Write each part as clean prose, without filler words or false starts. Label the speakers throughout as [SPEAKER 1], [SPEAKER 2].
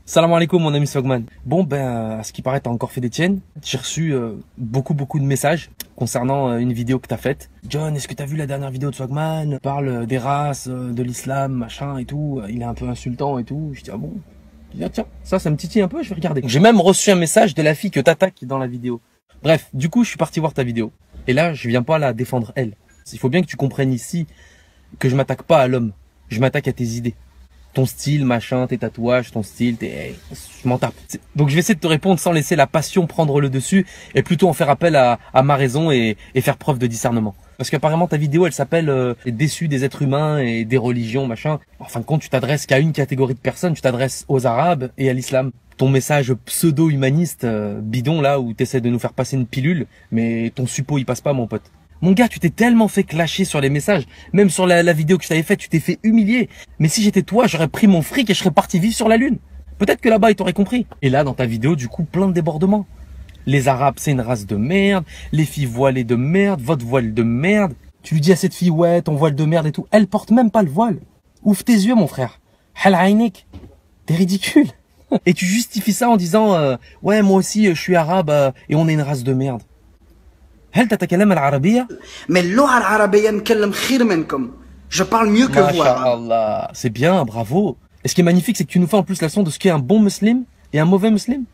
[SPEAKER 1] Salam alaikum mon ami Swagman. Bon à ce qui paraît t'as encore fait des tiennes. J'ai reçu beaucoup de messages concernant une vidéo que t'as faite. John, est-ce que t'as vu la dernière vidéo de Swagman? Parle des races, de l'islam, machin et tout. Il est un peu insultant et tout. Je dis ah bon. Je dis ah, tiens, ça me titille un peu, je vais regarder. J'ai même reçu un message de la fille que t'attaques dans la vidéo. Bref, du coup je suis parti voir ta vidéo. Et là je viens pas la défendre elle. Il faut bien que tu comprennes ici que je m'attaque pas à l'homme. Je m'attaque à tes idées. Ton style, machin, tes tatouages, ton style, je m'en tape. Donc je vais essayer de te répondre sans laisser la passion prendre le dessus et plutôt en faire appel à ma raison et faire preuve de discernement. Parce qu'apparemment ta vidéo elle s'appelle déçu des êtres humains et des religions, machin. En fin de compte tu t'adresses qu'à une catégorie de personnes, tu t'adresses aux Arabes et à l'islam. Ton message pseudo-humaniste bidon là où t'essaies de nous faire passer une pilule, mais ton suppo il passe pas mon pote. Mon gars, tu t'es tellement fait clasher sur les messages, même sur la vidéo que je t'avais faite, tu t'es fait humilier. Mais si j'étais toi, j'aurais pris mon fric et je serais parti vivre sur la lune. Peut-être que là-bas, ils t'auraient compris. Et là, dans ta vidéo, du coup, plein de débordements. Les Arabes, c'est une race de merde. Les filles voilées de merde. Votre voile de merde. Tu lui dis à cette fille, ouais, ton voile de merde et tout. Elle porte même pas le voile. Ouvre tes yeux, mon frère. Hal Ainek. T'es ridicule. Et tu justifies ça en disant, ouais, moi aussi, je suis arabe et on est une race de merde. هل تتكلم العربية؟
[SPEAKER 2] Mais اللغة العربية نتكلم خير منكم. Je parle mieux que vous.
[SPEAKER 1] Masha'Allah. C'est bien, bravo. Et ce qui est magnifique, c'est que tu nous fais en plus la leçon de ce qu'est un bon musulman et un mauvais musulman.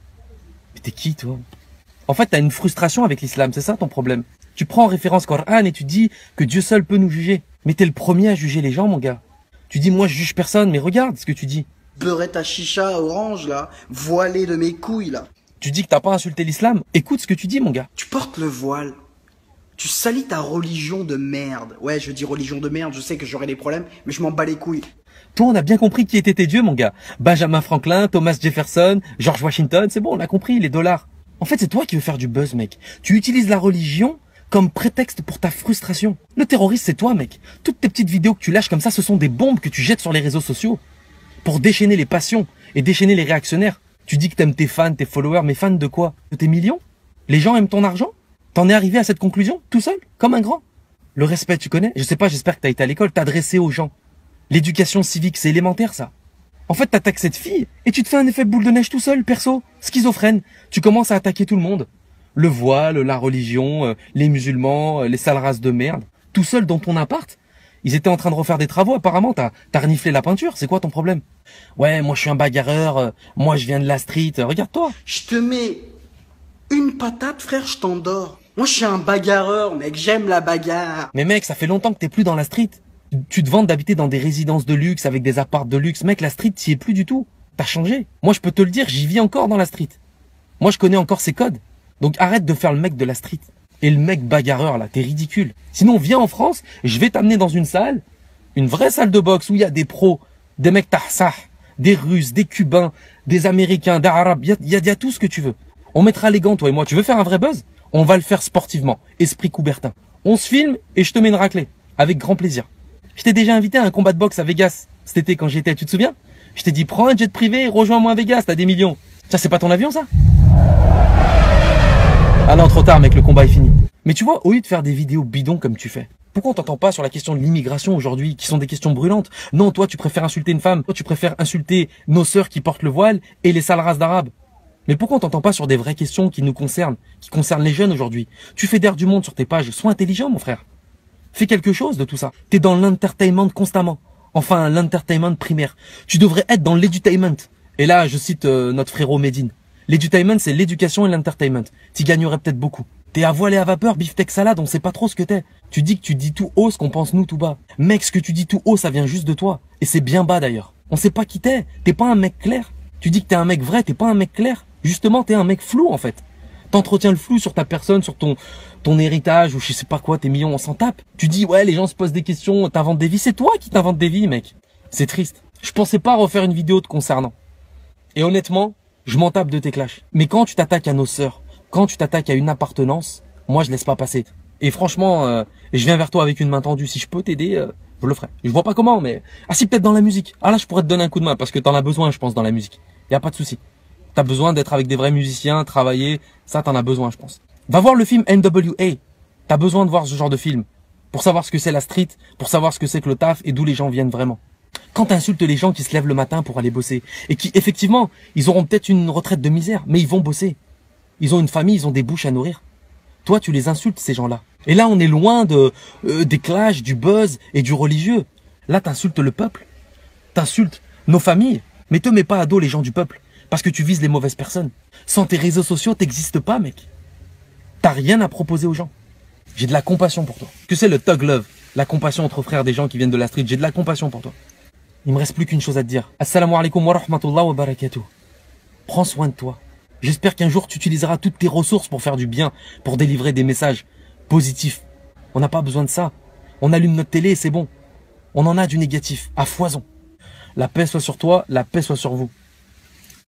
[SPEAKER 1] Mais t'es qui, toi? En fait, t'as une frustration avec l'islam, c'est ça ton problème. Tu prends en référence Coran et tu dis que Dieu seul peut nous juger. Mais t'es le premier à juger les gens, mon gars. Tu dis, moi je juge personne, mais regarde ce que tu dis.
[SPEAKER 2] Beurette à chicha orange, là, voilé de mes couilles, là.
[SPEAKER 1] Tu dis que t'as pas insulté l'islam. Écoute ce que tu dis, mon gars.
[SPEAKER 2] Tu portes le voile. Tu salis ta religion de merde. Ouais, je dis religion de merde, je sais que j'aurai des problèmes, mais je m'en bats les couilles.
[SPEAKER 1] Toi, on a bien compris qui étaient tes dieux, mon gars. Benjamin Franklin, Thomas Jefferson, George Washington, c'est bon, on a compris, les dollars. En fait, c'est toi qui veux faire du buzz, mec. Tu utilises la religion comme prétexte pour ta frustration. Le terroriste, c'est toi, mec. Toutes tes petites vidéos que tu lâches comme ça, ce sont des bombes que tu jettes sur les réseaux sociaux pour déchaîner les passions et déchaîner les réactionnaires. Tu dis que t'aimes tes fans, tes followers, mais fans de quoi? De tes millions? Les gens aiment ton argent? T'en es arrivé à cette conclusion, tout seul, comme un grand? Le respect, tu connais? Je sais pas, j'espère que t'as été à l'école, t'adresser aux gens. L'éducation civique, c'est élémentaire, ça. En fait, t'attaques cette fille, et tu te fais un effet boule de neige tout seul, perso. Schizophrène. Tu commences à attaquer tout le monde. Le voile, la religion, les musulmans, les sales races de merde. Tout seul dans ton appart. Ils étaient en train de refaire des travaux, apparemment, t'as reniflé la peinture, c'est quoi ton problème? Ouais, moi je suis un bagarreur, moi je viens de la street, regarde-toi.
[SPEAKER 2] Je te mets une patate, frère, je t'endors. Moi, je suis un bagarreur, mec, j'aime la bagarre.
[SPEAKER 1] Mais mec, ça fait longtemps que t'es plus dans la street. Tu te vantes d'habiter dans des résidences de luxe avec des apparts de luxe. Mec, la street, t'y es plus du tout. T'as changé. Moi, je peux te le dire, j'y vis encore dans la street. Moi, je connais encore ses codes. Donc arrête de faire le mec de la street. Et le mec bagarreur, là, t'es ridicule. Sinon, viens en France, je vais t'amener dans une salle, une vraie salle de boxe où il y a des pros, des mecs tahsah, des Russes, des Cubains, des Américains, des Arabes, il y a tout ce que tu veux. On mettra les gants, toi et moi. Tu veux faire un vrai buzz? On va le faire sportivement. Esprit Coubertin. On se filme et je te mets une raclée. Avec grand plaisir. Je t'ai déjà invité à un combat de boxe à Vegas. Cet été quand j'y étais, tu te souviens? Je t'ai dit, prends un jet privé et rejoins-moi à Vegas, t'as des millions. Ça, c'est pas ton avion, ça? Ah non, trop tard, mec, le combat est fini. Mais tu vois, au lieu de faire des vidéos bidons comme tu fais, pourquoi on t'entend pas sur la question de l'immigration aujourd'hui, qui sont des questions brûlantes? Non, toi, tu préfères insulter une femme. Toi, tu préfères insulter nos sœurs qui portent le voile et les sales races d'arabes. Mais pourquoi on t'entend pas sur des vraies questions qui nous concernent, qui concernent les jeunes aujourd'hui? Tu fais d'air du monde sur tes pages, sois intelligent mon frère. Fais quelque chose de tout ça. T'es dans l'entertainment constamment. Enfin, l'entertainment primaire. Tu devrais être dans l'edutainment. Et là, je cite notre frérot Medine. L'edutainment, c'est l'éducation et l'entertainment. T'y gagnerais peut-être beaucoup. T'es à voile et à vapeur, beefsteak salade, on sait pas trop ce que t'es. Tu dis que tu dis tout haut ce qu'on pense nous tout bas. Mec, ce que tu dis tout haut, ça vient juste de toi. Et c'est bien bas d'ailleurs. On sait pas qui t'es. T'es pas un mec clair. Tu dis que t'es un mec vrai, t'es pas un mec clair. Justement, t'es un mec flou en fait. T'entretiens le flou sur ta personne, sur ton héritage ou je sais pas quoi, tes millions, on s'en tape. Tu dis ouais, les gens se posent des questions, t'inventes des vies. C'est toi qui t'inventes des vies, mec. C'est triste. Je pensais pas refaire une vidéo te concernant. Et honnêtement, je m'en tape de tes clashs. Mais quand tu t'attaques à nos sœurs, quand tu t'attaques à une appartenance, moi je laisse pas passer. Et franchement, je viens vers toi avec une main tendue. Si je peux t'aider, je le ferai. Je vois pas comment, mais ah si, peut-être dans la musique. Ah là, je pourrais te donner un coup de main parce que t'en as besoin, je pense, dans la musique. Y a pas de souci. T'as besoin d'être avec des vrais musiciens, travailler, ça t'en as besoin, je pense. Va voir le film NWA. T'as besoin de voir ce genre de film pour savoir ce que c'est la street, pour savoir ce que c'est que le taf et d'où les gens viennent vraiment. Quand t'insultes les gens qui se lèvent le matin pour aller bosser et qui, effectivement, ils auront peut-être une retraite de misère, mais ils vont bosser. Ils ont une famille, ils ont des bouches à nourrir. Toi, tu les insultes, ces gens-là. Et là, on est loin des clashs, du buzz et du religieux. Là, t'insultes le peuple. T'insultes nos familles. Mais te mets pas à dos les gens du peuple. Parce que tu vises les mauvaises personnes. Sans tes réseaux sociaux, t'existes pas, mec. T'as rien à proposer aux gens. J'ai de la compassion pour toi. Que c'est le thug love, la compassion entre frères des gens qui viennent de la street. J'ai de la compassion pour toi. Il me reste plus qu'une chose à te dire. Assalamu alaikum wa rahmatullah wa barakatuh. Prends soin de toi. J'espère qu'un jour tu utiliseras toutes tes ressources pour faire du bien, pour délivrer des messages positifs. On n'a pas besoin de ça. On allume notre télé et c'est bon. On en a du négatif, à foison. La paix soit sur toi, la paix soit sur vous.